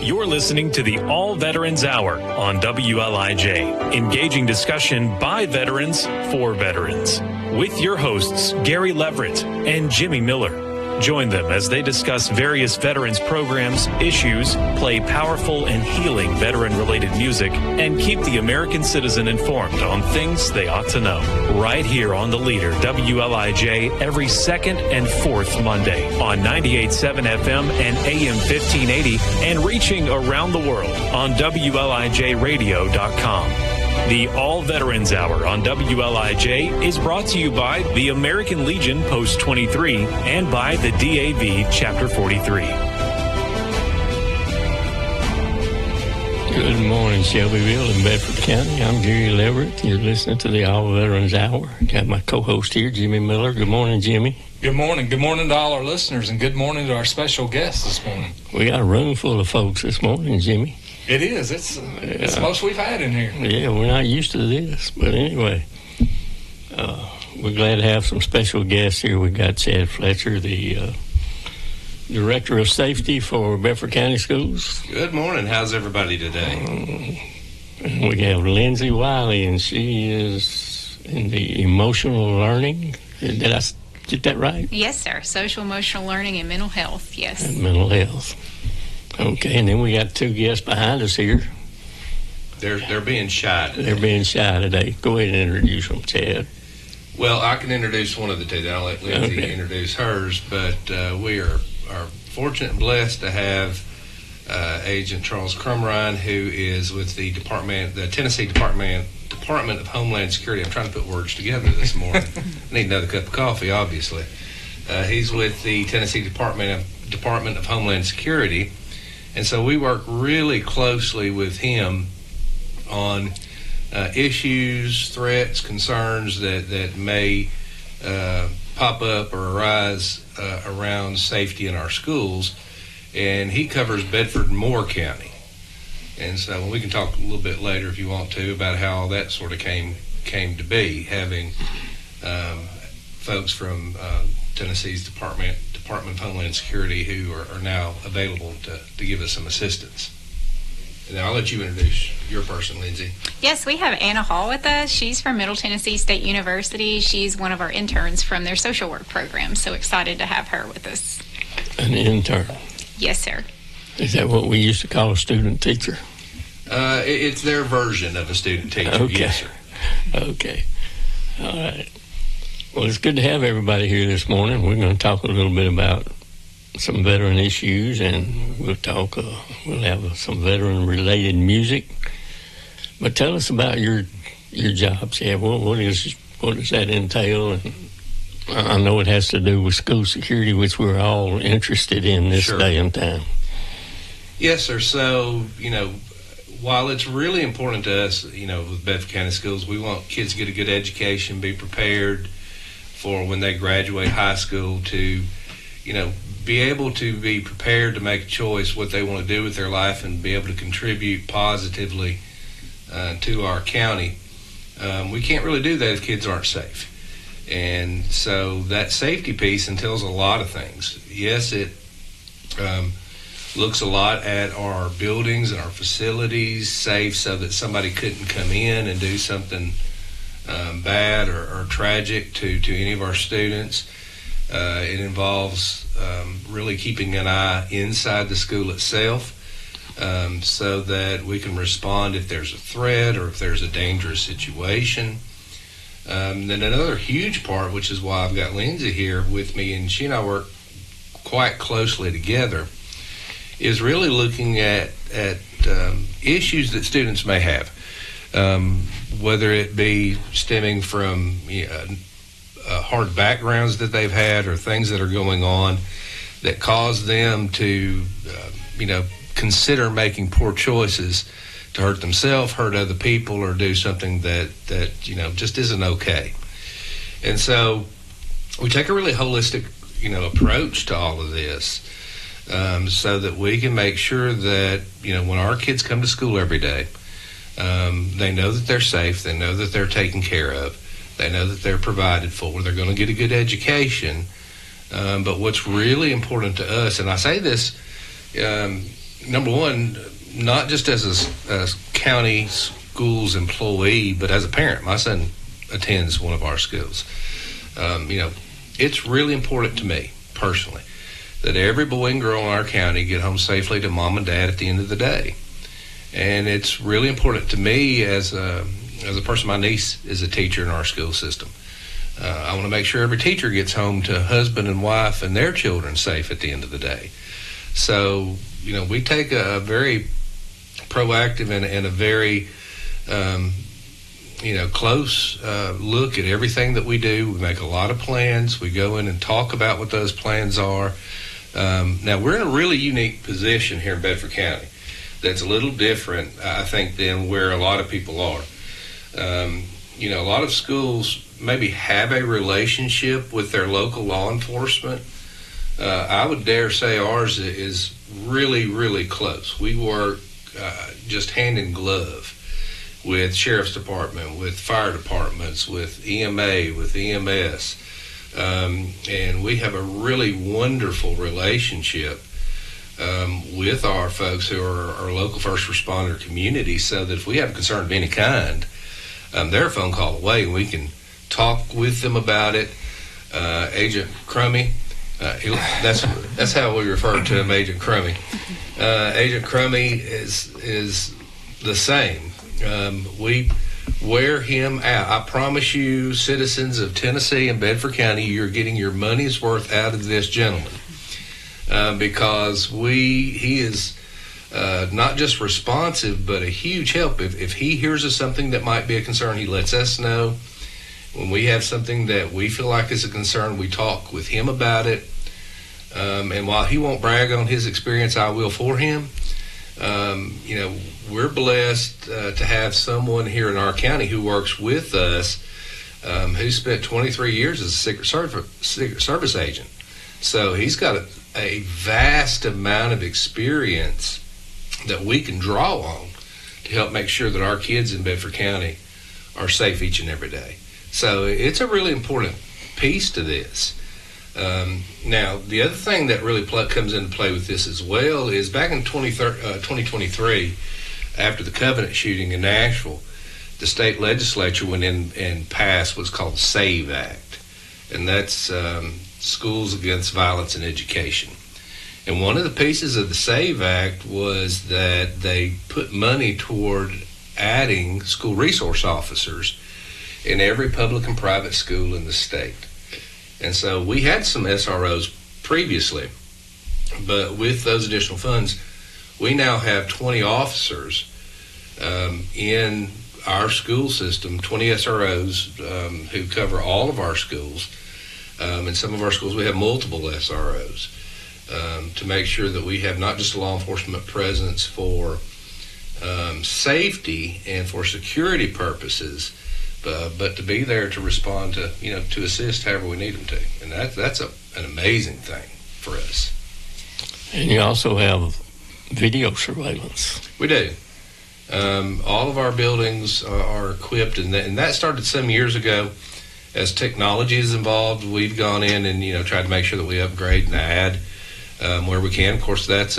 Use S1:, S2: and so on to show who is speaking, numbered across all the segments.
S1: You're listening to the All Veterans Hour on WLIJ, engaging discussion by veterans for veterans, with your hosts Gary Leverett and Jimmy Miller. Join them as they discuss various veterans programs, issues, play powerful and healing veteran-related music, and keep the American citizen informed on things they ought to know. Right here on The Leader, WLIJ, every second and fourth Monday on 98.7 FM and AM 1580, and reaching around the world on WLIJradio.com. The All Veterans Hour on WLIJ is brought to you by the American Legion Post 23 and by the DAV Chapter 43.
S2: Good morning, Shelbyville and Bedford County. I'm Gary Leverett. You're listening to the All Veterans Hour. Got my co-host here, Jimmy Miller. Good morning, Jimmy.
S3: Good morning. Good morning to all our listeners, and good morning to our special guest this morning.
S2: We got a room full of folks this morning, Jimmy.
S3: It is. It's the most we've had in here.
S2: Yeah, we're not used to this. But anyway, we're glad to have some special guests here. We got Chad Fletcher, the Director of Safety for Bedford County Schools.
S4: Good morning. How's everybody today?
S2: And we have Lindsay Wiley, and she is in the emotional learning. Did I get that right?
S5: Yes, sir. Social emotional learning and mental health, yes.
S2: And mental health. Okay, and then we got two guests behind us here.
S4: They're being shy today.
S2: They're being shy today. Go ahead and introduce them, Chad.
S4: Well, I can introduce one of the two. Then I'll let Lindsay introduce hers. But we are fortunate and blessed to have Agent Charles Crumrine, who is with the Tennessee Department of Homeland Security. I'm trying to put words together this morning. I need another cup of coffee, obviously. He's with the Tennessee Department of Homeland Security. And so we work really closely with him on issues, threats, concerns that may pop up or arise around safety in our schools. And he covers Bedford and Moore County. And so we can talk a little bit later if you want to about how that sort of came to be, having folks from Tennessee's Department of Homeland Security who are now available to give us some assistance. And I'll let you introduce your person, Lindsay.
S5: Yes, we have Anna Hall with us. She's from Middle Tennessee State University. She's one of our interns from their social work program. So excited to have her with us.
S2: An intern?
S5: Yes, sir.
S2: Is that what we used to call a student teacher?
S4: It's their version of a student teacher.
S2: Okay.
S4: Yes, sir.
S2: Okay. All right. Well, it's good to have everybody here this morning. We're going to talk a little bit about some veteran issues, and we'll have some veteran-related music. But tell us about your job, Chad. What does that entail? And I know it has to do with school security, which we're all interested in this day and time.
S4: Yes, sir. So, while it's really important to us, with Bedford County Schools, we want kids to get a good education, be prepared for when they graduate high school to, be able to be prepared to make a choice what they want to do with their life and be able to contribute positively to our county. We can't really do that if kids aren't safe. And so that safety piece entails a lot of things. Yes, it looks a lot at our buildings and our facilities safe so that somebody couldn't come in and do something bad or tragic to any of our students. It involves really keeping an eye inside the school itself so that we can respond if there's a threat or if there's a dangerous situation. Then another huge part, which is why I've got Lindsay here with me, and she and I work quite closely together, is really looking at issues that students may have, whether it be stemming from hard backgrounds that they've had or things that are going on that cause them to, consider making poor choices to hurt themselves, hurt other people, or do something that just isn't okay. And so we take a really holistic, approach to all of this, so that we can make sure that, when our kids come to school every day, they know that they're safe, they know that they're taken care of, they know that they're provided for, they're going to get a good education. But what's really important to us, and I say this number one, not just as a county schools employee, but as a parent. My son attends one of our schools. It's really important to me personally that every boy and girl in our county get home safely to mom and dad at the end of the day. And it's really important to me as a person. My niece is a teacher in our school system. I want to make sure every teacher gets home to husband and wife and their children safe at the end of the day. So, we take a very proactive and a very, close look at everything that we do. We make a lot of plans. We go in and talk about what those plans are. Now, we're in a really unique position here in Bedford County that's a little different, I think, than where a lot of people are. A lot of schools maybe have a relationship with their local law enforcement. I would dare say ours is really, really close. We work just hand in glove with Sheriff's Department, with fire departments, with EMA, with EMS. And we have a really wonderful relationship with our folks who are our local first responder community, so that if we have a concern of any kind, they're a phone call away and we can talk with them about it. Agent Crummy, that's how we refer to him, Agent Crummy. Agent Crummy is the same. We wear him out. I promise you, citizens of Tennessee and Bedford County, you're getting your money's worth out of this gentleman, because he is not just responsive, but a huge help. If he hears of something that might be a concern, he lets us know. When we have something that we feel like is a concern, we talk with him about it. And while he won't brag on his experience, I will for him. We're blessed to have someone here in our county who works with us, who spent 23 years as a Secret Service agent. So he's got a vast amount of experience that we can draw on to help make sure that our kids in Bedford County are safe each and every day. So it's a really important piece to this. Now, the other thing that really comes into play with this as well is back in 2023, after the Covenant shooting in Nashville, the state legislature went in and passed what's called the SAVE Act, and that's Schools Against Violence in Education. And one of the pieces of the SAVE Act was that they put money toward adding school resource officers in every public and private school in the state. And so we had some SROs previously, but with those additional funds, we now have 20 officers in our school system, 20 SROs who cover all of our schools. In some of our schools, we have multiple SROs to make sure that we have not just a law enforcement presence for safety and for security purposes, but to be there to respond to, to assist however we need them to. And that's an amazing thing for us.
S2: And you also have video surveillance.
S4: We do. All of our buildings are equipped, and that started some years ago. As technology is involved, we've gone in and, tried to make sure that we upgrade and add where we can. Of course, that's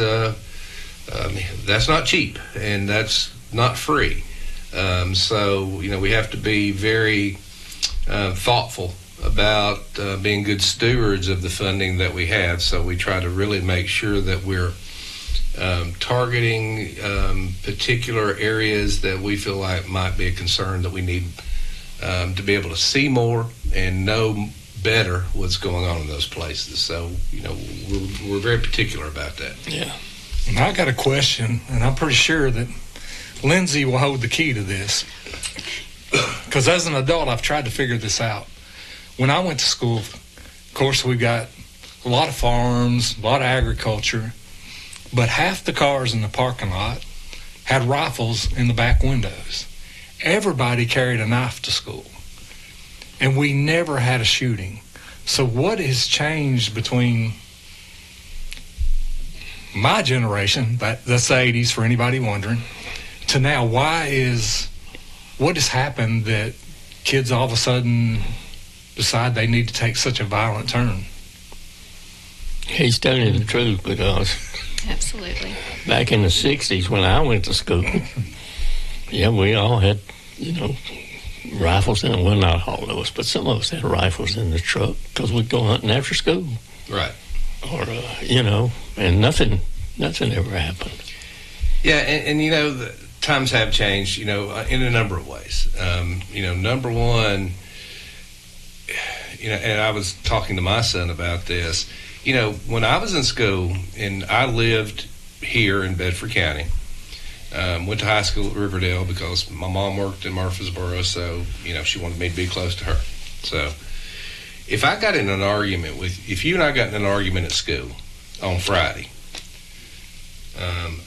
S4: not cheap, and that's not free. So, we have to be very thoughtful about being good stewards of the funding that we have. So we try to really make sure that we're targeting particular areas that we feel like might be a concern, that we need to be able to see more and know better what's going on in those places. So, we're very particular about that.
S2: Yeah.
S3: And I got a question, and I'm pretty sure that Lindsay will hold the key to this, because as an adult, I've tried to figure this out. When I went to school, of course, we got a lot of farms, a lot of agriculture, but half the cars in the parking lot had rifles in the back windows. Everybody carried a knife to school, and we never had a shooting. So what has changed between my generation, that's the 80s for anybody wondering, to now? What has happened that kids all of a sudden decide they need to take such a violent turn?
S2: He's telling you the truth, because
S5: Absolutely.
S2: Back in the 60s when I went to school, we all had, rifles in, well, not all of us, but some of us had rifles in the truck because we'd go hunting after school.
S4: Right.
S2: Or, and nothing ever happened.
S4: Yeah, and the times have changed, in a number of ways. Number one, and I was talking to my son about this, when I was in school, and I lived here in Bedford County, went to high school at Riverdale because my mom worked in Murfreesboro, so, she wanted me to be close to her. So if I got in an argument if you and I got in an argument at school on Friday,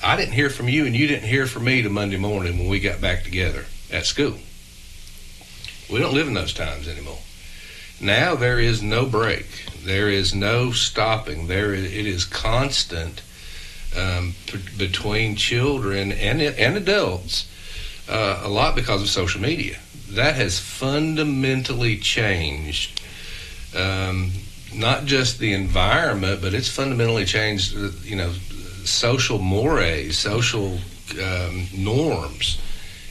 S4: I didn't hear from you and you didn't hear from me till Monday morning when we got back together at school. We don't live in those times anymore. Now there is no break. There is no stopping. It is constant between children and adults, a lot because of social media. That has fundamentally changed not just the environment, but it's fundamentally changed, social mores, social norms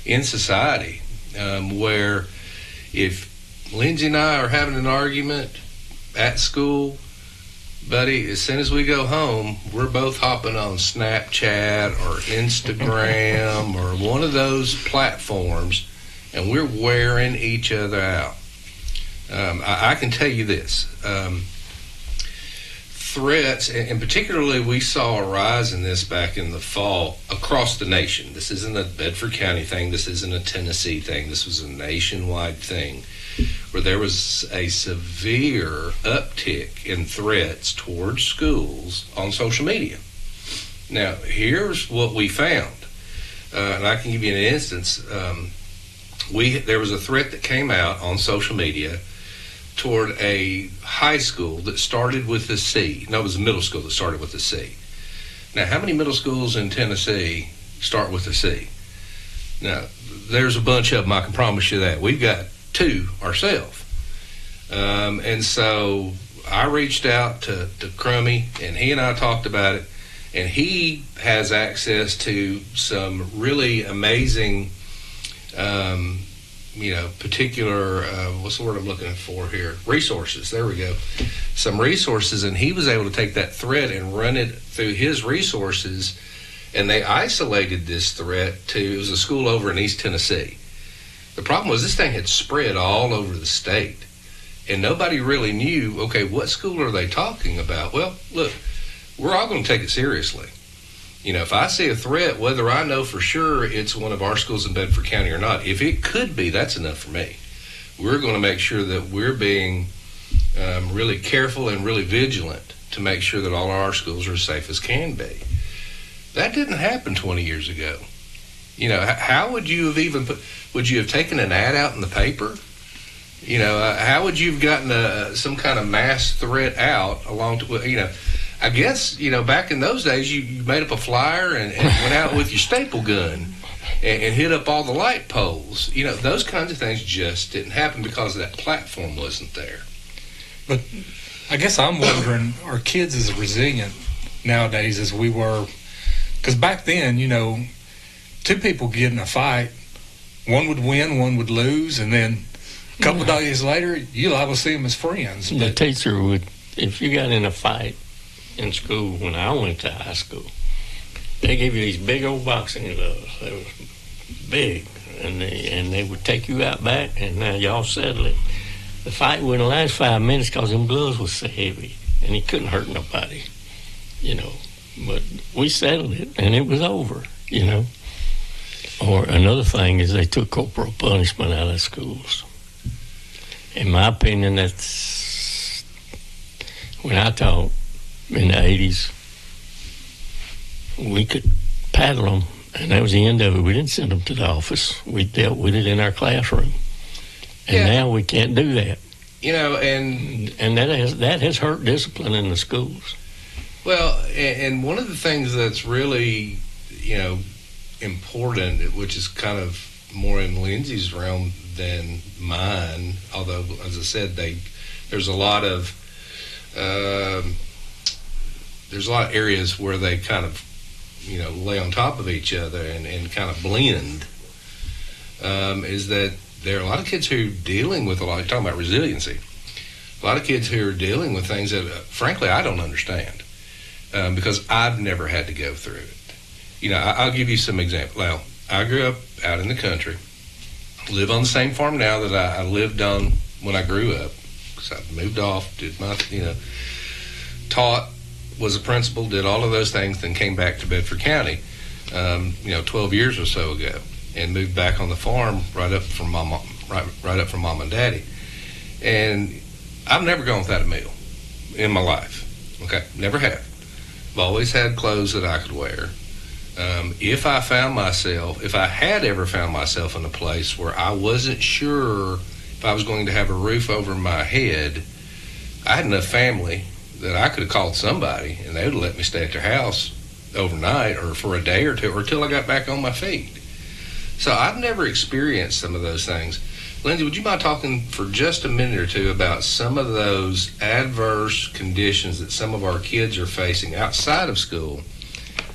S4: in society, where if Lindsay and I are having an argument at school, buddy, as soon as we go home, we're both hopping on Snapchat or Instagram or one of those platforms, and we're wearing each other out. I can tell you this. Threats, and particularly we saw a rise in this back in the fall across the nation. This isn't a Bedford County thing. This isn't a Tennessee thing. This was a nationwide thing where there was a severe uptick in threats towards schools on social media. Now, here's what we found, and I can give you an instance. There was a threat that came out on social media toward a high school that started with a C. No, it was a middle school that started with a C. Now, how many middle schools in Tennessee start with a C? Now, there's a bunch of them, I can promise you that. We've got 2 ourselves. And so I reached out to Crummy, and he and I talked about it, and he has access to some really amazing particular, what's the word I'm looking for here? Resources. There we go. Some resources, and he was able to take that threat and run it through his resources, and they isolated this threat it was a school over in East Tennessee. The problem was this thing had spread all over the state, and nobody really knew, okay, what school are they talking about? Well, look, we're all going to take it seriously. If I see a threat, whether I know for sure it's one of our schools in Bedford County or not, if it could be, that's enough for me. We're going to make sure that we're being really careful and really vigilant to make sure that all of our schools are as safe as can be. That didn't happen 20 years ago. How would you have would you have taken an ad out in the paper? How would you have gotten some kind of mass threat out along to, I guess, back in those days, you made up a flyer and went out with your staple gun and hit up all the light poles. Those kinds of things just didn't happen because that platform wasn't there.
S3: But I guess I'm wondering, are kids as resilient nowadays as we were? Because back then, 2 people get in a fight, one would win, one would lose, and then a couple of days later, you'll always see them as friends.
S2: The teacher would, if you got in a fight in school when I went to high school, they gave you these big old boxing gloves. They were big, and they would take you out back, and now y'all settle it. The fight wouldn't last 5 minutes because them gloves was so heavy, and he couldn't hurt nobody, But we settled it, and it was over, Or another thing is they took corporal punishment out of schools. In my opinion, that's when I taught in the 80s, we could paddle them, and that was the end of it. We didn't send them to the office. We dealt with it in our classroom. And now we can't do that.
S4: And
S2: that has hurt discipline in the schools.
S4: Well, and one of the things that's really, important, which is kind of more in Lindsay's realm than mine, although, as I said, there's a lot of there's a lot of areas where they kind of, lay on top of each other and kind of blend, is that there are a lot of kids who are dealing with talking about resiliency, a lot of kids who are dealing with things that, frankly, I don't understand, because I've never had to go through it. I'll give you some examples. Well, I grew up out in the country, live on the same farm now that I lived on when I grew up, because I moved off, did my, taught, was a principal, did all of those things, then came back to Bedford County, 12 years or so ago, and moved back on the farm right up from mom and daddy. And I've never gone without a meal in my life. Okay, never have. I've always had clothes that I could wear. If I had ever found myself in a place where I wasn't sure if I was going to have a roof over my head, I had enough family that I could have called somebody and they would let me stay at their house overnight or for a day or two or till I got back on my feet. So I've never experienced some of those things. Lindsay, would you mind talking for just a minute or two about some of those adverse conditions that some of our kids are facing outside of school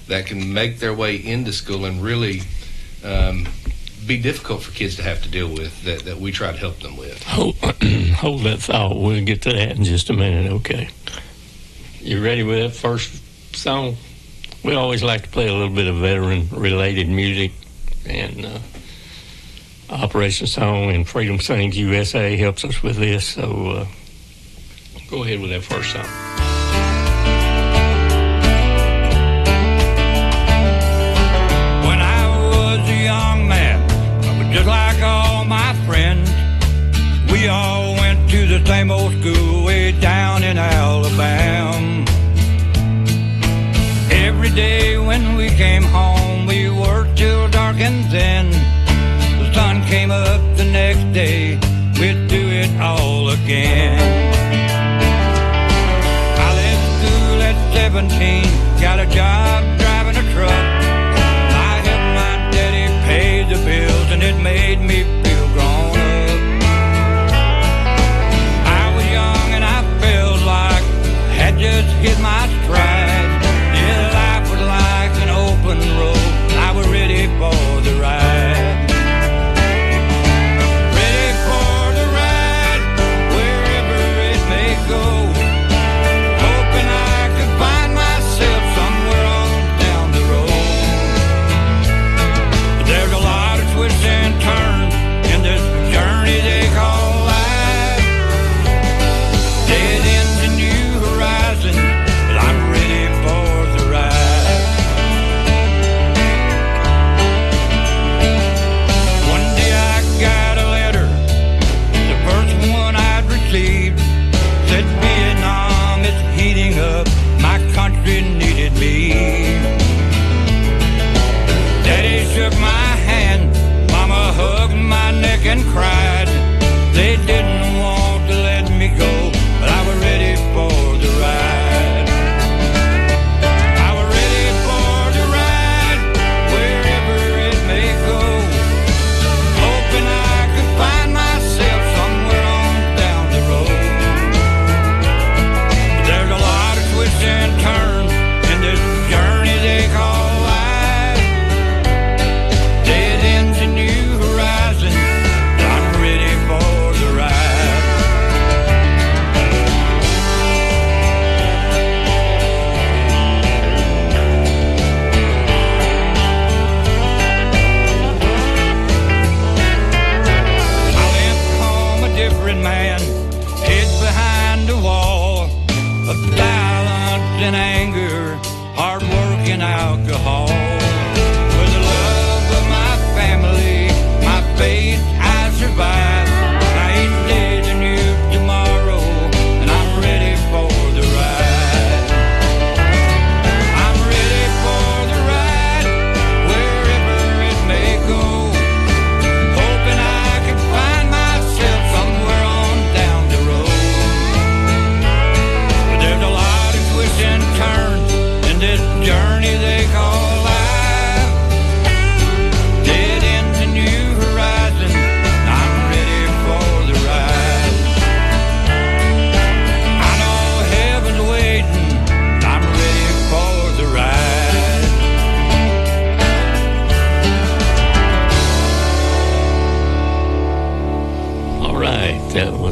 S4: that can make their way into school and really be difficult for kids to have to deal with that we try to help them with?
S2: Hold that thought. We'll get to that in just a minute, okay? You ready with that first song? We always like to play a little bit of veteran-related music, and Operation Song and Freedom Sings USA helps us with this, so go ahead with that first song.
S6: When I was a young man, I was just like all my friends. We all went to the same old school way down in Alabama. Every day when we came home, we worked till dark, and then the sun came up the next day, we'd do it all again.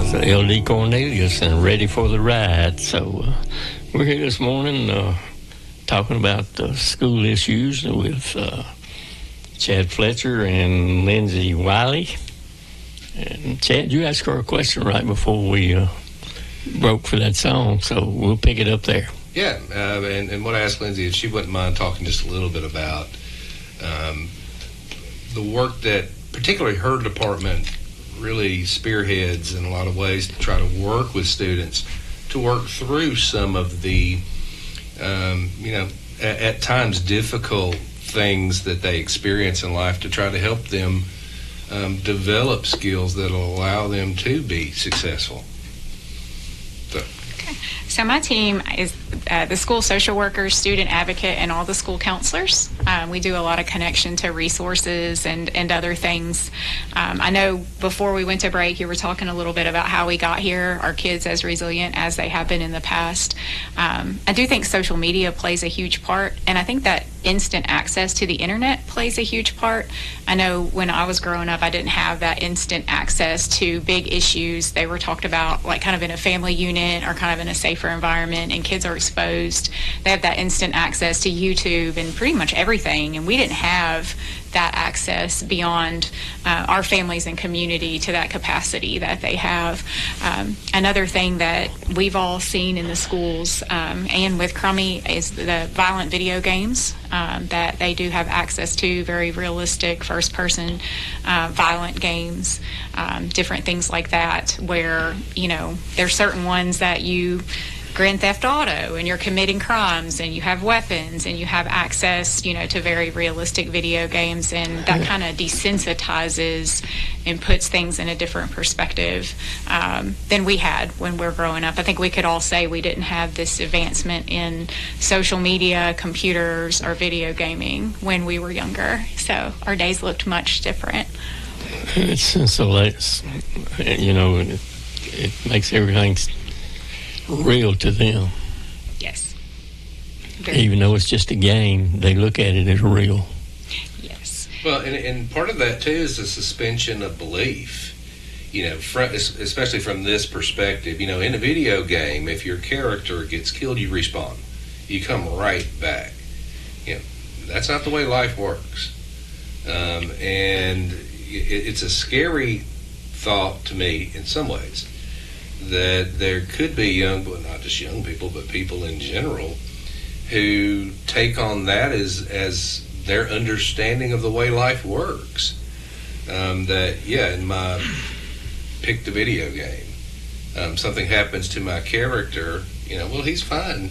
S2: was L.D. Cornelius and Ready for the Ride. So we're here this morning talking about school issues with Chad Fletcher and Lindsay Wiley. And Chad, you asked her a question right before we broke for that song, so we'll pick it up there.
S4: Yeah, and what I asked Lindsay, if she wouldn't mind talking just a little bit about the work that particularly her department really spearheads in a lot of ways to try to work with students to work through some of the, at times difficult things that they experience in life to try to help them develop skills that will allow them to be successful.
S5: So my team is the school social workers, student advocate, and all the school counselors. We do a lot of connection to resources and other things. I know before we went to break, you were talking a little bit about how we got here, our kids as resilient as they have been in the past. I do think social media plays a huge part, and I think that instant access to the internet plays a huge part. I know when I was growing up, I didn't have that instant access to big issues. They were talked about like kind of in a family unit or kind of in a safer environment, and kids are exposed. They have that instant access to YouTube and pretty much everything, and we didn't have that access beyond our families and community to that capacity that they have. Another thing that we've all seen in the schools and with Crummy is the violent video games that they do have access to, very realistic first-person violent games, different things like that, where, there's certain ones that you Grand Theft Auto and you're committing crimes and you have weapons and you have access, to very realistic video games, and that kind of desensitizes and puts things in a different perspective than we had when we were growing up. I think we could all say we didn't have this advancement in social media, computers, or video gaming when we were younger. So our days looked much different.
S2: It's so late, it makes everything real to them.
S5: Yes.
S2: Even though it's just a game, they look at it as real.
S5: Yes.
S4: Well, and part of that too is the suspension of belief. Especially from this perspective. In a video game, if your character gets killed, you respawn. You come right back. That's not the way life works. And it's a scary thought to me in some ways, that there could be not just young people, but people in general who take on that as their understanding of the way life works. In my pick the video game, something happens to my character, he's fine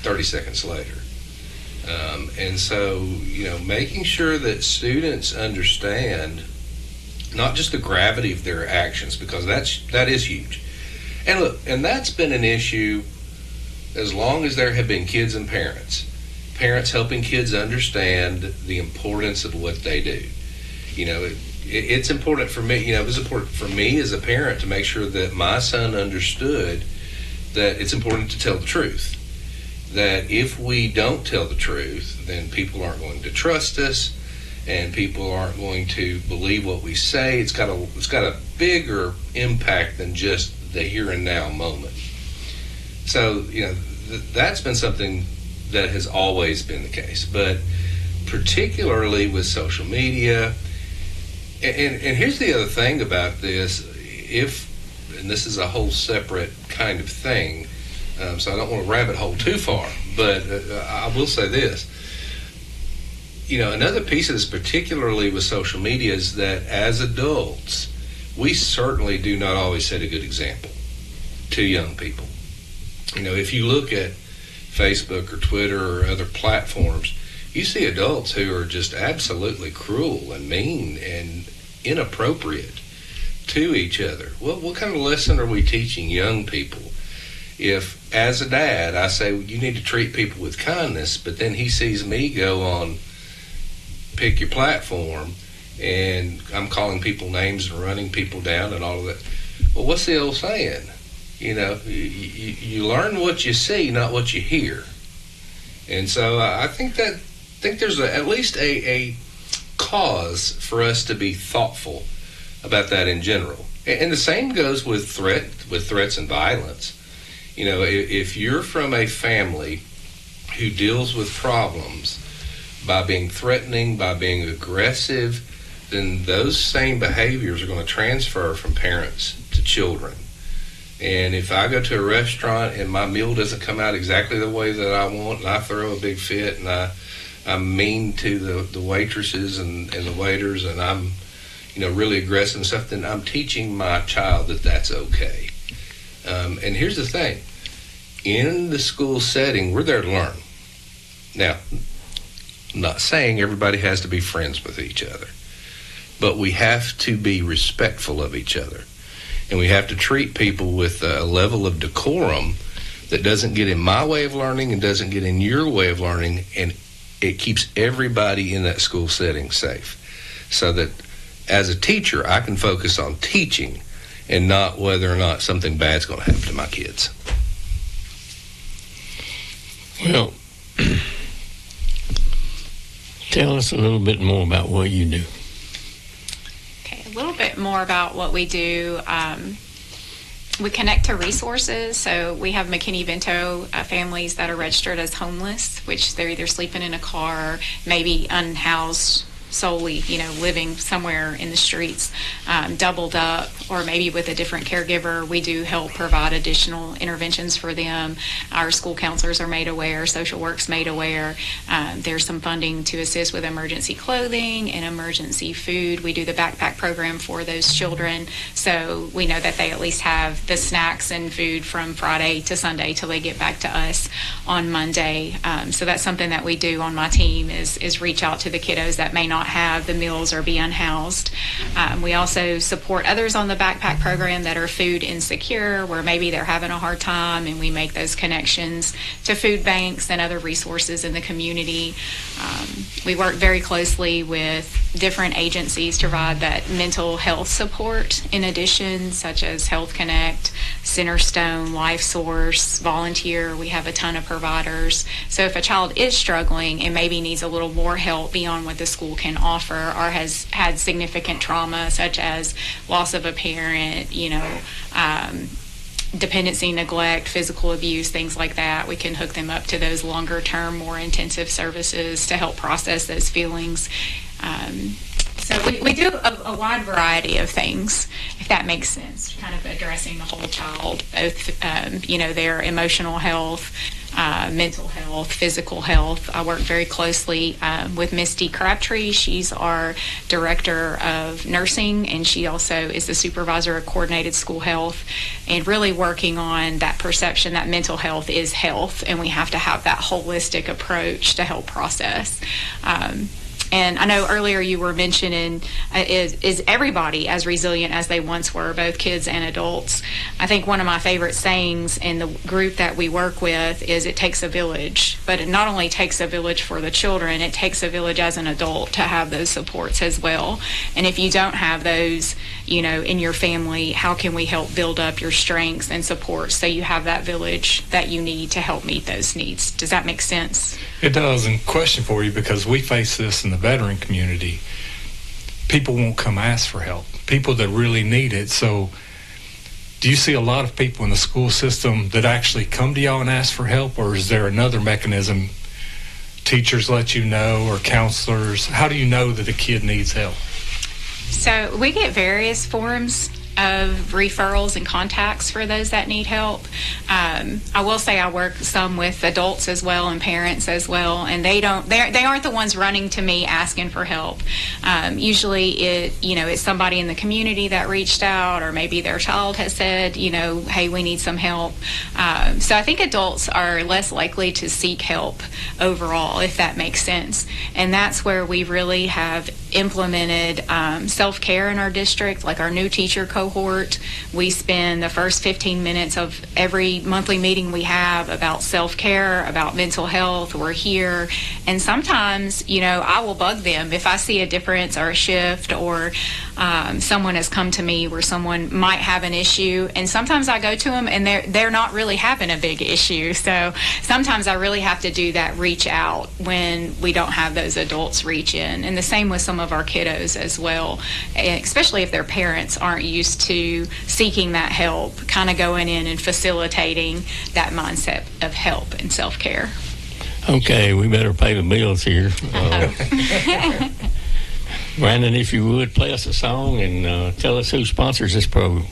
S4: 30 seconds later. And so, making sure that students understand not just the gravity of their actions, because that is huge. And look, and that's been an issue as long as there have been kids and parents. Parents helping kids understand the importance of what they do. It's important for me, it was important for me as a parent to make sure that my son understood that it's important to tell the truth. That if we don't tell the truth, then people aren't going to trust us, and people aren't going to believe what we say. It's got a bigger impact than just the here and now moment. So, that's been something that has always been the case, but particularly with social media. And here's the other thing about this, and this is a whole separate kind of thing, so I don't want to rabbit hole too far, but I will say this. Another piece of this, particularly with social media, is that as adults, we certainly do not always set a good example to young people. If you look at Facebook or Twitter or other platforms, you see adults who are just absolutely cruel and mean and inappropriate to each other. Well, what kind of lesson are we teaching young people? If, as a dad, I say, you need to treat people with kindness, but then he sees me go on pick your platform and I'm calling people names and running people down and all of that. Well, what's the old saying? You learn what you see, not what you hear. And so I think there's at least a cause for us to be thoughtful about that in general. And the same goes with threats and violence. You know, if you're from a family who deals with problems by being threatening, by being aggressive, then those same behaviors are going to transfer from parents to children. And if I go to a restaurant and my meal doesn't come out exactly the way that I want, and I throw a big fit, and I'm mean to the waitresses and the waiters, and I'm, you know, really aggressive and stuff, then I'm teaching my child that that's okay. And here's the thing. In the school setting, we're there to learn. Now, I'm not saying everybody has to be friends with each other, but we have to be respectful of each other. And we have to treat people with a level of decorum that doesn't get in my way of learning and doesn't get in your way of learning, and it keeps everybody in that school setting safe. So that as a teacher, I can focus on teaching and not whether or not something bad's going to happen to my kids.
S2: Well, tell us a little bit more about what you do.
S5: Okay, a little bit more about what we do. We connect to resources. So we have McKinney-Vento families that are registered as homeless, which they're either sleeping in a car, maybe unhoused, solely, you know, living somewhere in the streets, doubled up, or maybe with a different caregiver. We do help provide additional interventions for them. Our school counselors are made aware, social work's made aware. There's some funding to assist with emergency clothing and emergency food. We do the backpack program for those children, so we know that they at least have the snacks and food from Friday to Sunday till they get back to us on Monday. So that's something that we do on my team is reach out to the kiddos that may not have the meals or be unhoused. We also support others on the backpack program that are food insecure, where maybe they're having a hard time, and we make those connections to food banks and other resources in the community. We work very closely with different agencies to provide that mental health support in addition, such as Health Connect, Centerstone, Life Source, Volunteer. We have a ton of providers. So if a child is struggling and maybe needs a little more help beyond what the school can offer, or has had significant trauma such as loss of a parent, dependency, neglect, physical abuse, things like that, we can hook them up to those longer term, more intensive services to help process those feelings. So we do a wide variety of things, if that makes sense, kind of addressing the whole child, both their emotional health, mental health, physical health. I work very closely with Misty Crabtree. She's our director of nursing, and she also is the supervisor of coordinated school health, and really working on that perception that mental health is health, and we have to have that holistic approach to help process. And I know earlier you were mentioning, is everybody as resilient as they once were, both kids and adults? I think one of my favorite sayings in the group that we work with is it takes a village. But it not only takes a village for the children, it takes a village as an adult to have those supports as well. And if you don't have those, in your family, how can we help build up your strengths and support so you have that village that you need to help meet those needs? Does that make sense?
S3: It does. And question for you, because we face this in the veteran community. People won't come ask for help, people that really need it. So do you see a lot of people in the school system that actually come to y'all and ask for help, or is there another mechanism? Teachers let you know, or counselors? How do you know that a kid needs help?
S5: So we get various forms of referrals and contacts for those that need help. I will say I work some with adults as well and parents as well, and they aren't the ones running to me asking for help. Usually it's somebody in the community that reached out, or maybe their child has said, hey, we need some help. So I think adults are less likely to seek help overall, if that makes sense. And that's where we really have implemented self-care in our district, like our new teacher cohort. We spend the first 15 minutes of every monthly meeting we have about self-care, about mental health. We're here, and sometimes I will bug them if I see a difference or a shift, or someone has come to me where someone might have an issue, and sometimes I go to them and they're not really having a big issue. So sometimes I really have to do that reach out when we don't have those adults reach in. And the same with some of of our kiddos as well, and especially if their parents aren't used to seeking that help, kind of going in and facilitating that mindset of help and self-care.
S2: Okay, we better pay the bills here. Brandon, if you would, play us a song and tell us who sponsors this program.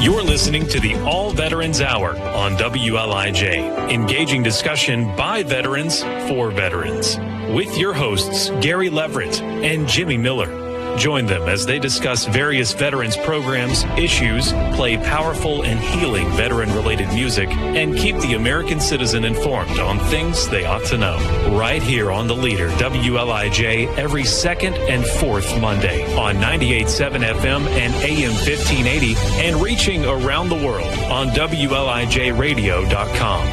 S1: You're listening to the All Veterans Hour on WLIJ, engaging discussion by veterans for veterans, with your hosts Gary Leverett and Jimmy Miller. Join them as they discuss various veterans programs, issues, play powerful and healing veteran-related music, and keep the American citizen informed on things they ought to know. Right here on the Leader, WLIJ, every second and fourth Monday on 98.7 FM and AM 1580, and reaching around the world on WLIJradio.com.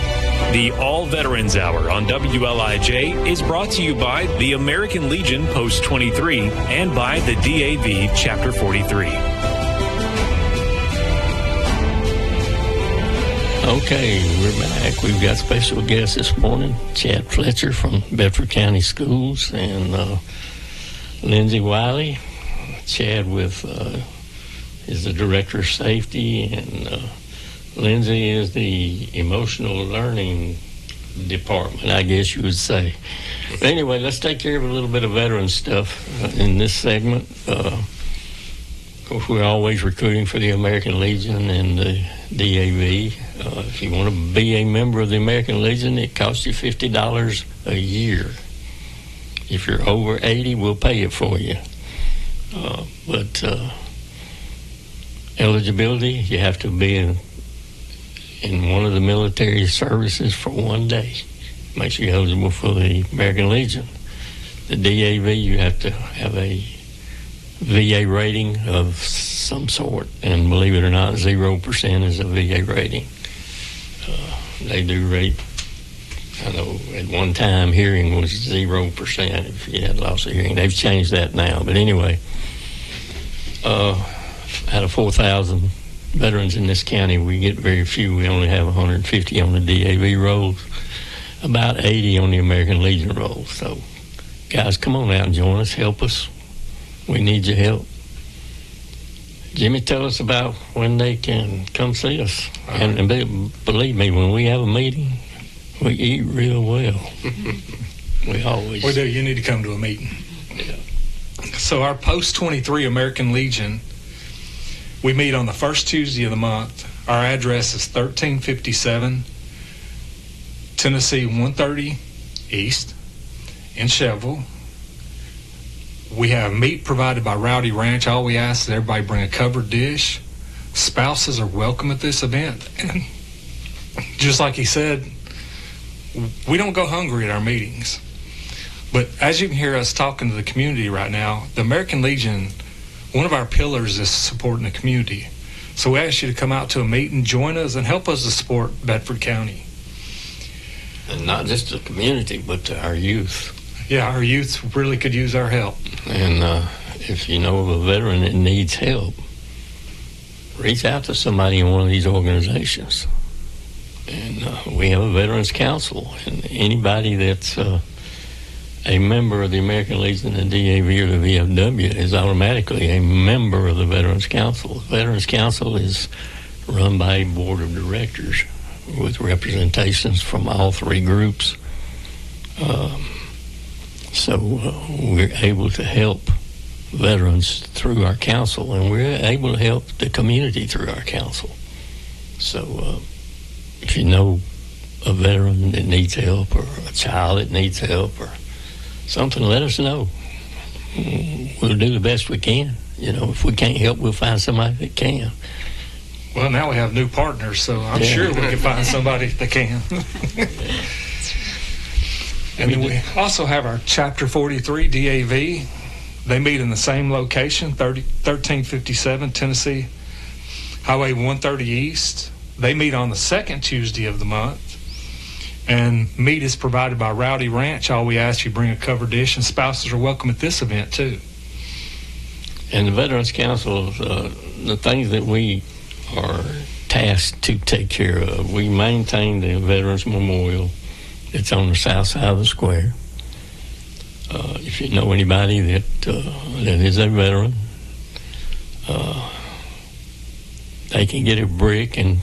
S1: The All Veterans Hour on WLIJ is brought to you by the American Legion Post 23 and by the DAV Chapter 43.
S2: Okay, we're back. We've got special guests this morning, Chad Fletcher from Bedford County Schools and Lindsay Wiley. Chad is the Director of Safety, and Lindsay is the Emotional Learning Department, I guess you would say. But anyway, let's take care of a little bit of veteran stuff in this segment. Of course, we're always recruiting for the American Legion and the DAV. If you want to be a member of the American Legion, it costs you $50 a year. If you're over 80, we'll pay it for you. But eligibility, you have to be in one of the military services for 1 day. makes you eligible for the American Legion. The DAV, you have to have a VA rating of some sort, and believe it or not, 0% is a VA rating. They do rate, I know at one time hearing was 0% if you had loss of hearing. They've changed that now, but anyway, out of 4,000 veterans in this county, we get very few. We only have 150 on the DAV rolls, about 80 on the American Legion rolls. So, guys, come on out and join us, help us. We need your help. Jimmy, tell us about when they can come see us. And believe me, when we have a meeting, we eat real well. We always.
S3: We do. You need to come to a meeting.
S2: Yeah.
S3: So our post-23 American Legion, we meet on the first Tuesday of the month. Our address is 1357 Tennessee 130 East in Shelbyville. We have meat provided by Rowdy Ranch. All we ask is that everybody bring a covered dish. Spouses are welcome at this event. And just like he said, we don't go hungry at our meetings. But as you can hear us talking to the community right now, the American Legion, one of our pillars is supporting the community. So we ask you to come out to a meeting, join us, and help us to support Bedford County.
S2: And not just the community, but to our youth.
S3: Yeah, our youth really could use our help.
S2: And if you know of a veteran that needs help, reach out to somebody in one of these organizations. And we have a Veterans Council, and anybody that's a member of the American Legion, the DAV, or the VFW is automatically a member of the Veterans Council. The Veterans Council is run by a board of directors with representations from all three groups. So we're able to help veterans through our council, and we're able to help the community through our council. So if you know a veteran that needs help, or a child that needs help, or something, let us know. We'll do the best we can. You know, if we can't help, we'll find somebody that can.
S3: Well, now we have new partners, so I'm sure we can find somebody that can. And then we also have our Chapter 43 DAV. They meet in the same location, 1357 Tennessee Highway 130 East. They meet on the second Tuesday of the month. And meat is provided by Rowdy Ranch. All we ask you bring a covered dish, and spouses are welcome at this event too.
S2: And the Veterans Council, the things that we are tasked to take care of, we maintain the Veterans Memorial. It's on the south side of the square. If you know anybody that is a veteran, they can get a brick and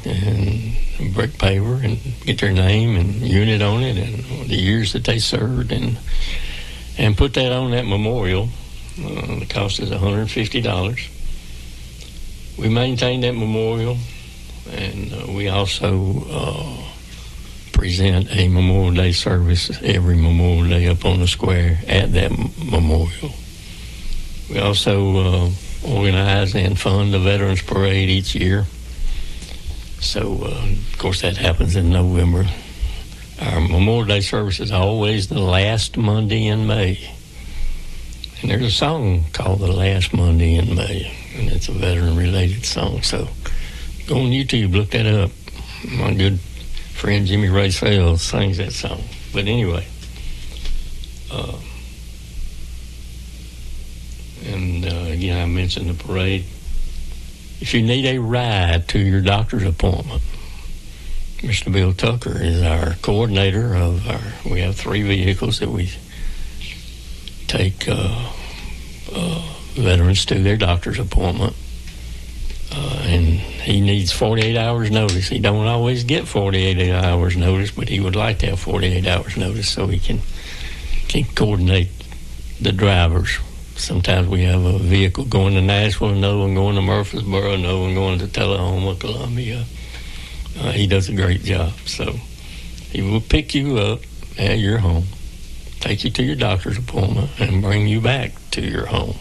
S2: brick paver and get their name and unit on it and the years that they served and put that on that memorial. The cost is $150. We maintain that memorial, and we also present a Memorial Day service every Memorial Day up on the square at that memorial. We also organize and fund the Veterans Parade each year. So, of course, that happens in November. Our Memorial Day service is always the last Monday in May. And there's a song called The Last Monday in May, and it's a veteran-related song. So go on YouTube, look that up. My good friend Jimmy Ray Sales sings that song. But anyway, again, I mentioned the parade. If you need a ride to your doctor's appointment, Mr. Bill Tucker is our coordinator of we have 3 vehicles that we take veterans to their doctor's appointment. And he needs 48 hours notice. He don't always get 48 hours notice, but he would like to have 48 hours notice so he can coordinate the drivers. Sometimes we have a vehicle going to Nashville, another one going to Murfreesboro, another one going to Tullahoma, Columbia. He does a great job. So he will pick you up at your home, take you to your doctor's appointment, and bring you back to your home.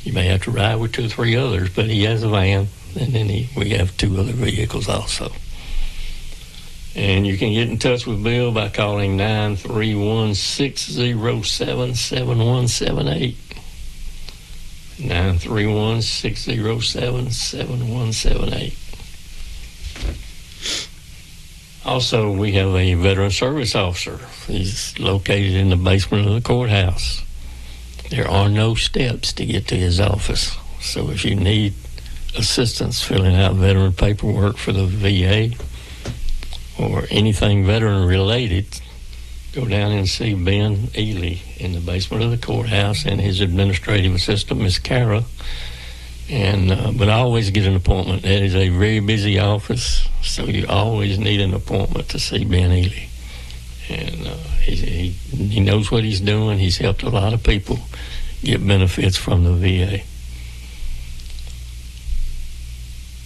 S2: You may have to ride with 2 or 3 others, but he has a van, and then we have 2 other vehicles also. And you can get in touch with Bill by calling 931-607-7178. 931-607-7178. Also, we have a veteran service officer. He's located in the basement of the courthouse. There are no steps to get to his office. So if you need assistance filling out veteran paperwork for the VA or anything veteran related, go down and see Ben Ely in the basement of the courthouse and his administrative assistant, Miss Kara. And but I always get an appointment. That is a very busy office, so you always need an appointment to see Ben Ely. And he knows what he's doing. He's helped a lot of people get benefits from the VA.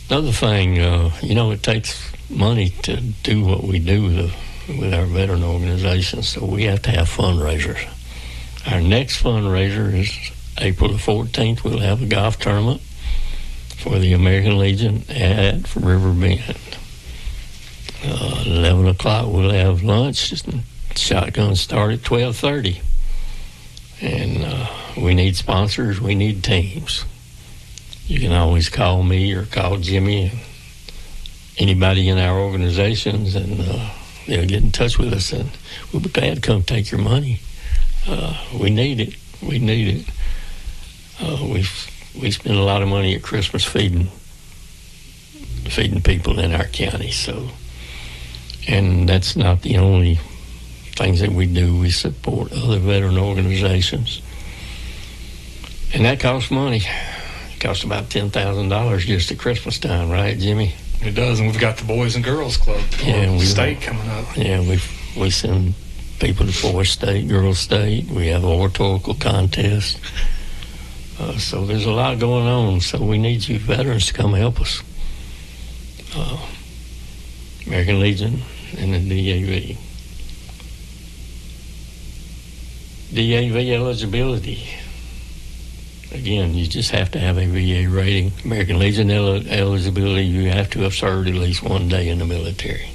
S2: Another thing, it takes money to do what we do with our veteran organizations, so we have to have fundraisers. Our next fundraiser is April the 14th. We'll have a golf tournament for the American Legion at River Bend. 11 o'clock we'll have lunch. Shotgun start at 12:30. And we need sponsors. We need teams. You can always call me or call Jimmy and anybody in our organizations, and they'll get in touch with us, and we'll be glad to come take your money. We need it. We need it. We spend a lot of money at Christmas feeding people in our county. So, and that's not the only things that we do. We support other veteran organizations, and that costs money. It costs about $10,000 just at Christmas time, right, Jimmy?
S3: It does, and we've got the Boys and Girls Club State coming up.
S2: Yeah, we send people to Boys State, Girls State. We have an oratorical contest. So there's a lot going on. So we need you veterans to come help us. American Legion and the DAV. DAV eligibility. Again, you just have to have a VA rating. American Legion eligibility, you have to have served at least one day in the military.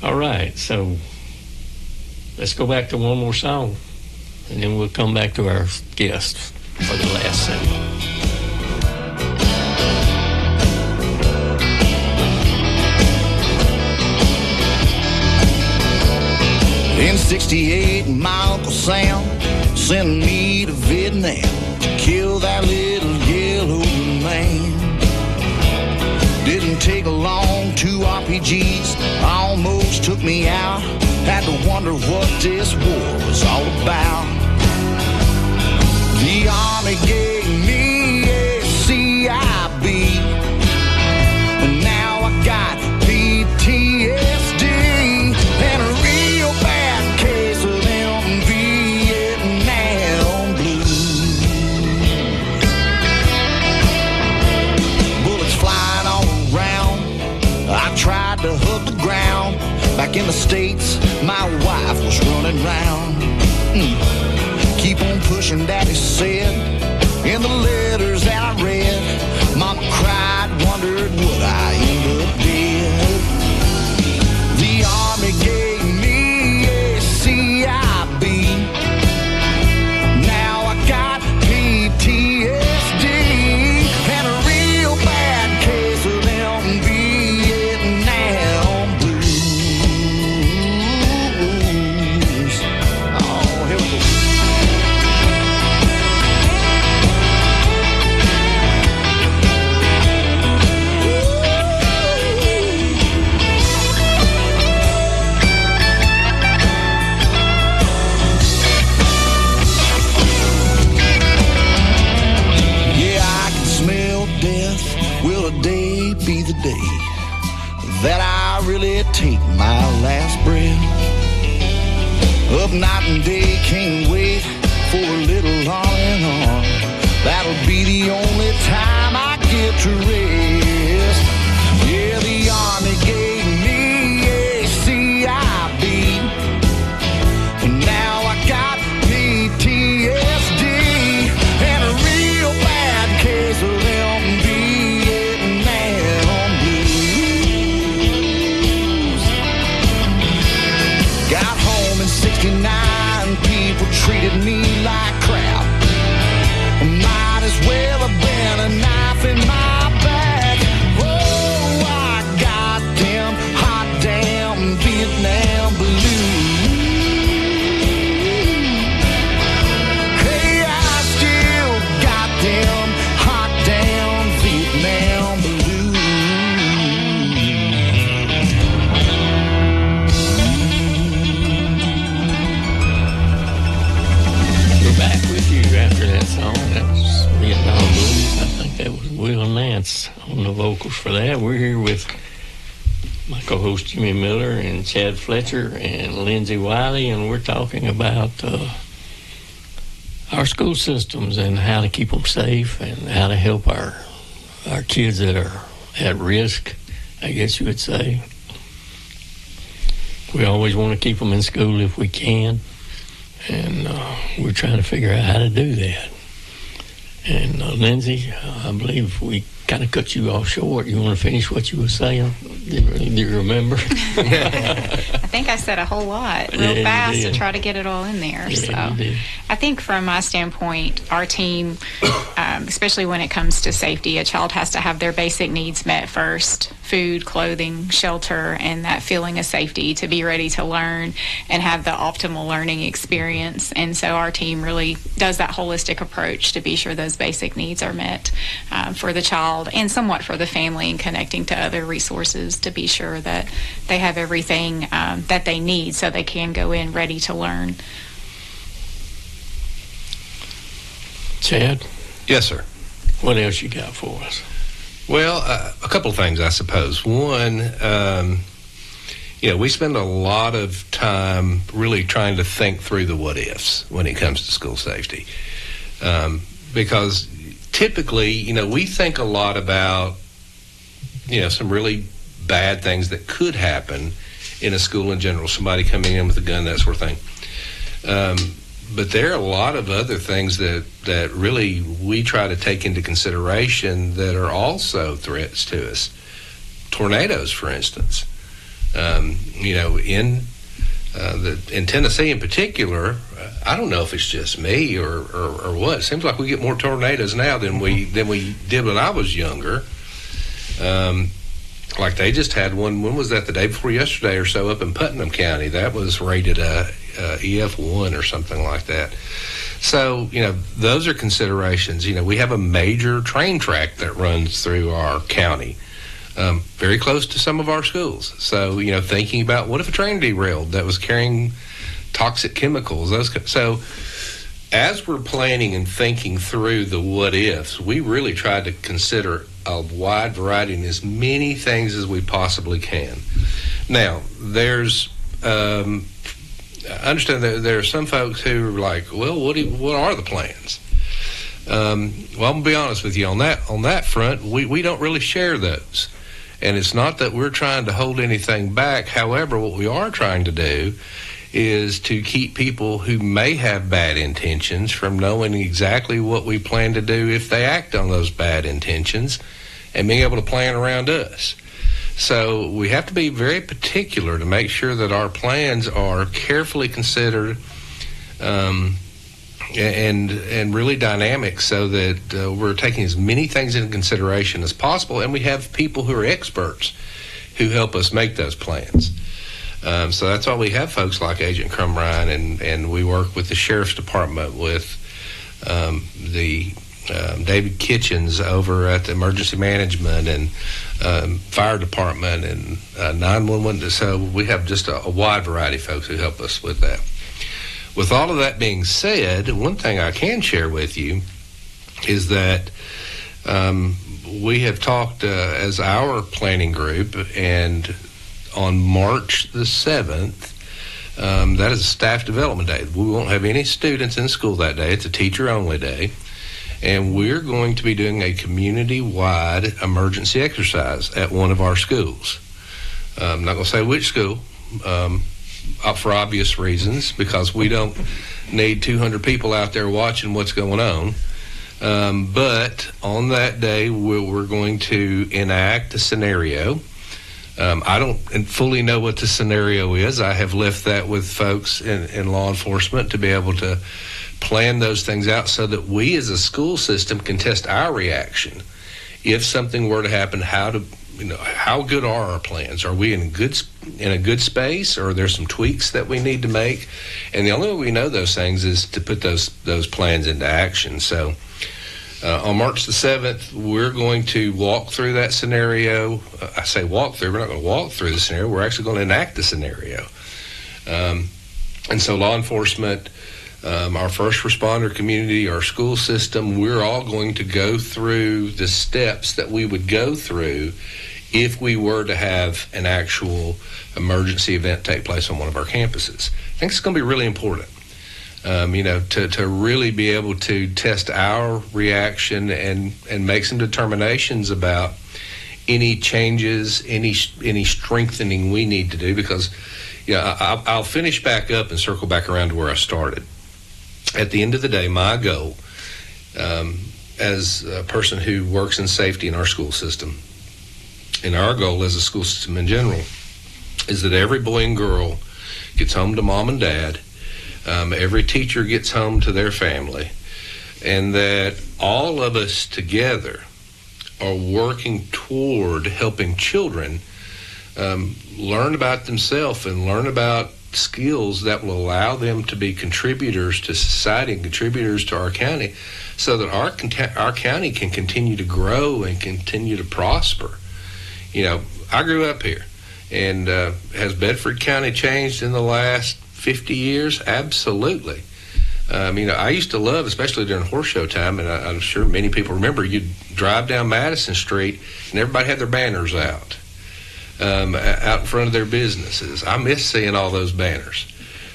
S2: All right, so let's go back to one more song, and then we'll come back to our guest for the last segment.
S7: In '68, my Uncle Sam sent me to Vietnam to kill that little yellow man. Didn't take long, 2 RPGs almost took me out. Had to wonder what this war was all about. The Army gave me a CIB, and now I got PTSD and a real bad case of them Vietnam blues. Bullets flying all around. I tried to hug the ground. Back in the States, my wife was running round. Keep on pushing, Daddy said. In the letters that I read, Mama cried, wondered would I end up dead. The Army gave me a CIB. Now I got PTSD and a real bad case of them Vietnam blues. Oh, here we go. Will a day be the day that I really take my last breath? Up night and day, can't wait for a little R&R. That'll be the only time I get to rest. Yeah, the Army gave me a CIB, and now I got PTSD and a real bad case of them Vietnam blues.
S2: Lance on the vocals for that. We're here with my co-host Jimmy Miller and Chad Fletcher and Lindsay Wiley, and we're talking about our school systems and how to keep them safe and how to help our kids that are at risk, I guess you would say. We always want to keep them in school if we can, and we're trying to figure out how to do that. And Lindsay, I believe we kind of cut you off short. You want to finish what you were saying? Do you remember?
S5: I think I said a whole lot real fast to try to get it all in there.
S2: Yeah,
S5: so I think from my standpoint, our team, especially when it comes to safety, a child has to have their basic needs met first: food, clothing, shelter, and that feeling of safety to be ready to learn and have the optimal learning experience. And so our team really does that holistic approach to be sure those basic needs are met for the child and somewhat for the family, and connecting to other resources to be sure that they have everything that they need so they can go in ready to learn.
S2: Chad?
S4: Yes, sir.
S2: What else you got for us?
S4: Well, a couple of things, I suppose. One, we spend a lot of time really trying to think through the what-ifs when it comes to school safety. Because typically, we think a lot about, some really bad things that could happen in a school in general, somebody coming in with a gun, that sort of thing. But there are a lot of other things that really we try to take into consideration that are also threats to us. Tornadoes, for instance. In Tennessee in particular, I don't know if it's just me or what. It seems like we get more tornadoes now than we did when I was younger. Like they just had one. When was that? The day before yesterday or so, up in Putnam County. That was rated EF1 or something like that. So those are considerations. We have a major train track that runs through our county, very close to some of our schools. So thinking about what if a train derailed that was carrying toxic chemicals. So as we're planning and thinking through the what ifs, we really try to consider a wide variety and as many things as we possibly can. Now, there's I understand that there are some folks who are like, well, what are the plans? Well, I'm gonna be honest with you on that front. We don't really share those, and it's not that we're trying to hold anything back. However, what we are trying to do is to keep people who may have bad intentions from knowing exactly what we plan to do if they act on those bad intentions, and being able to plan around us. So we have to be very particular to make sure that our plans are carefully considered and really dynamic, so that we're taking as many things into consideration as possible, and we have people who are experts who help us make those plans. So that's why we have folks like Agent Crumrine, and we work with the Sheriff's Department, with the David Kitchens over at the Emergency Management, and Fire Department, and 911. So we have just a wide variety of folks who help us with that. With all of that being said, one thing I can share with you is that we have talked as our planning group, and on March the 7th, that is a staff development day. We won't have any students in school that day. It's a teacher-only day. And we're going to be doing a community-wide emergency exercise at one of our schools. I'm not going to say which school, for obvious reasons, because we don't need 200 people out there watching what's going on. But on that day, we're going to enact a scenario. I don't fully know what the scenario is. I have left that with folks in law enforcement to be able to plan those things out, so that we as a school system can test our reaction. If something were to happen, how good are our plans? Are we in a good space, or are there some tweaks that we need to make? And the only way we know those things is to put those plans into action. So on March the 7th, we're going to walk through that scenario. I say walk through. We're not going to walk through the scenario. We're actually going to enact the scenario. And so law enforcement, our first responder community, our school system, we're all going to go through the steps that we would go through if we were to have an actual emergency event take place on one of our campuses. I think it's going to be really important, to really be able to test our reaction and make some determinations about any changes, any strengthening we need to do, because I'll finish back up and circle back around to where I started. At the end of the day, my goal as a person who works in safety in our school system, and our goal as a school system in general, is that every boy and girl gets home to mom and dad, every teacher gets home to their family, and that all of us together are working toward helping children learn about themselves and learn about skills that will allow them to be contributors to society and contributors to our county, so that our county can continue to grow and continue to prosper. I grew up here, and has Bedford County changed in the last 50 years? Absolutely. I used to love, especially during horse show time, and I'm sure many people remember, you'd drive down Madison Street and everybody had their banners out in front of their businesses. I miss seeing all those banners.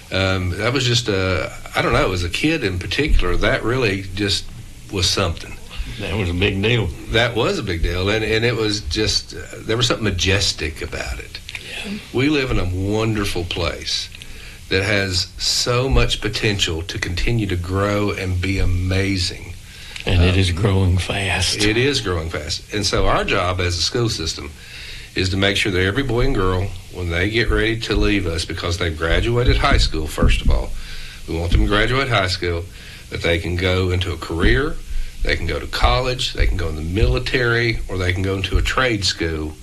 S4: That was just I don't know, as a kid in particular, that really just was something.
S2: That was a big deal.
S4: That was a big deal, and it was just, there was something majestic about it. Yeah. We live in a wonderful place that has so much potential to continue to grow and be amazing.
S2: And it is growing fast.
S4: It is growing fast. And so our job as a school system is to make sure that every boy and girl, when they get ready to leave us, because they've graduated high school, first of all, we want them to graduate high school, that they can go into a career, they can go to college, they can go in the military, or they can go into a trade school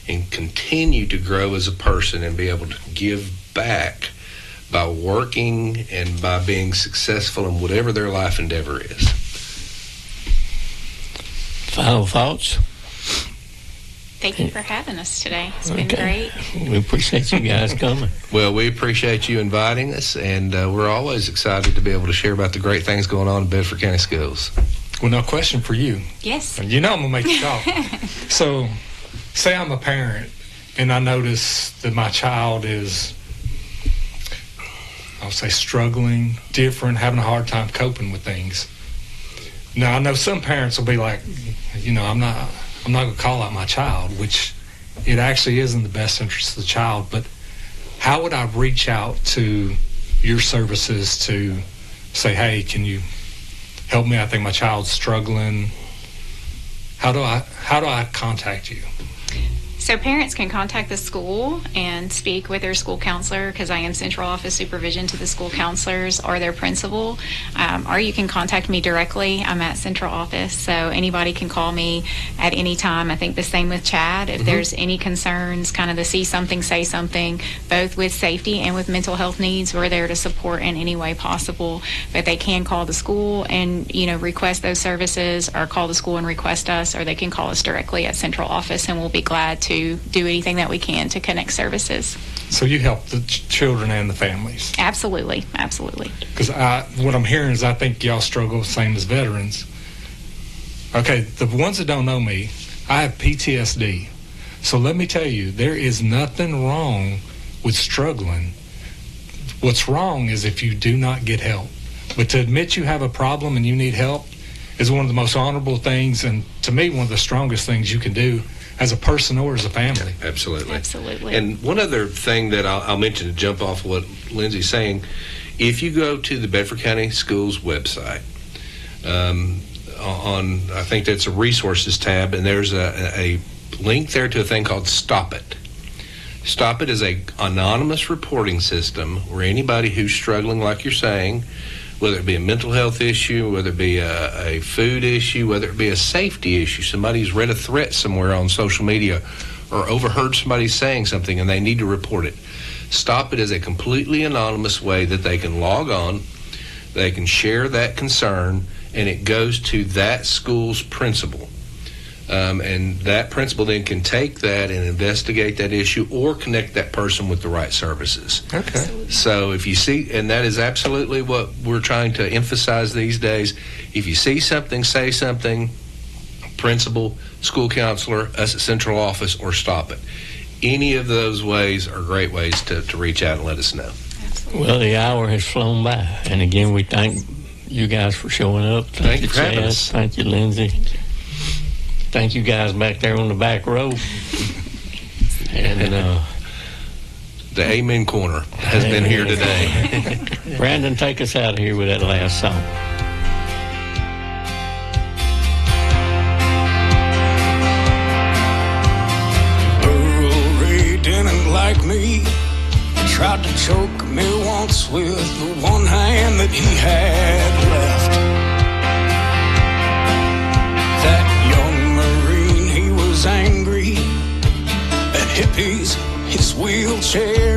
S4: and continue to grow as a person and be able to give back by working and by being successful in whatever their life endeavor is.
S2: Final thoughts?
S5: Thank you for having us today. It's been great.
S2: We appreciate you guys coming.
S4: Well, we appreciate you inviting us, and we're always excited to be able to share about the great things going on in Bedford County Schools.
S3: Well, now, question for you.
S5: Yes.
S3: I'm going to make you talk. So, say I'm a parent, and I notice that my child is, I'll say, struggling, different, having a hard time coping with things. Now, I know some parents will be like, I'm not going to call out my child, which it actually is in the best interest of the child, but how would I reach out to your services to say, hey, can you help me? I think my child's struggling. How do I contact you?
S5: So parents can contact the school and speak with their school counselor, because I am central office supervision to the school counselors or their principal, or you can contact me directly. I'm at central office, so anybody can call me at any time. I think the same with Chad. If there's any concerns, kind of the see something, say something, both with safety and with mental health needs, we're there to support in any way possible. But they can call the school and request those services, or call the school and request us, or they can call us directly at central office, and we'll be glad to do anything that we can to connect services.
S3: So you help the children and the families?
S5: Absolutely.
S3: Because what I'm hearing is I think y'all struggle same as veterans. Okay, the ones that don't know me, I have PTSD. So let me tell you, there is nothing wrong with struggling. What's wrong is if you do not get help. But to admit you have a problem and you need help is one of the most honorable things, and to me, one of the strongest things you can do as a person or as a family.
S4: Absolutely. And one other thing that I'll mention to jump off what Lindsay's saying, if you go to the Bedford County Schools website, I think that's a resources tab, and there's a link there to a thing called Stop It. Stop It is a anonymous reporting system where anybody who's struggling, like you're saying, whether it be a mental health issue, whether it be a food issue, whether it be a safety issue, somebody's read a threat somewhere on social media or overheard somebody saying something and they need to report it. Stop It is a completely anonymous way that they can log on, they can share that concern, and it goes to that school's principal. And that principal then can take that and investigate that issue or connect that person with the right services.
S3: Okay.
S4: So if you see, and that is absolutely what we're trying to emphasize these days, if you see something, say something, principal, school counselor, us at central office, or stop it. Any of those ways are great ways to reach out and let us know.
S2: Well, the hour has flown by. And again, we thank you guys for showing up.
S4: Thank you for having
S2: Chad.
S4: us.
S2: Thank you, Lindsay. Thank you guys back there on the back row. And
S4: the Amen Corner has been here today.
S2: Brandon, take us out of here with that last song.
S8: Earl Ray didn't like me. Tried to choke me once with the one hand that he had left. That young Marine, he was angry at hippies, his wheelchair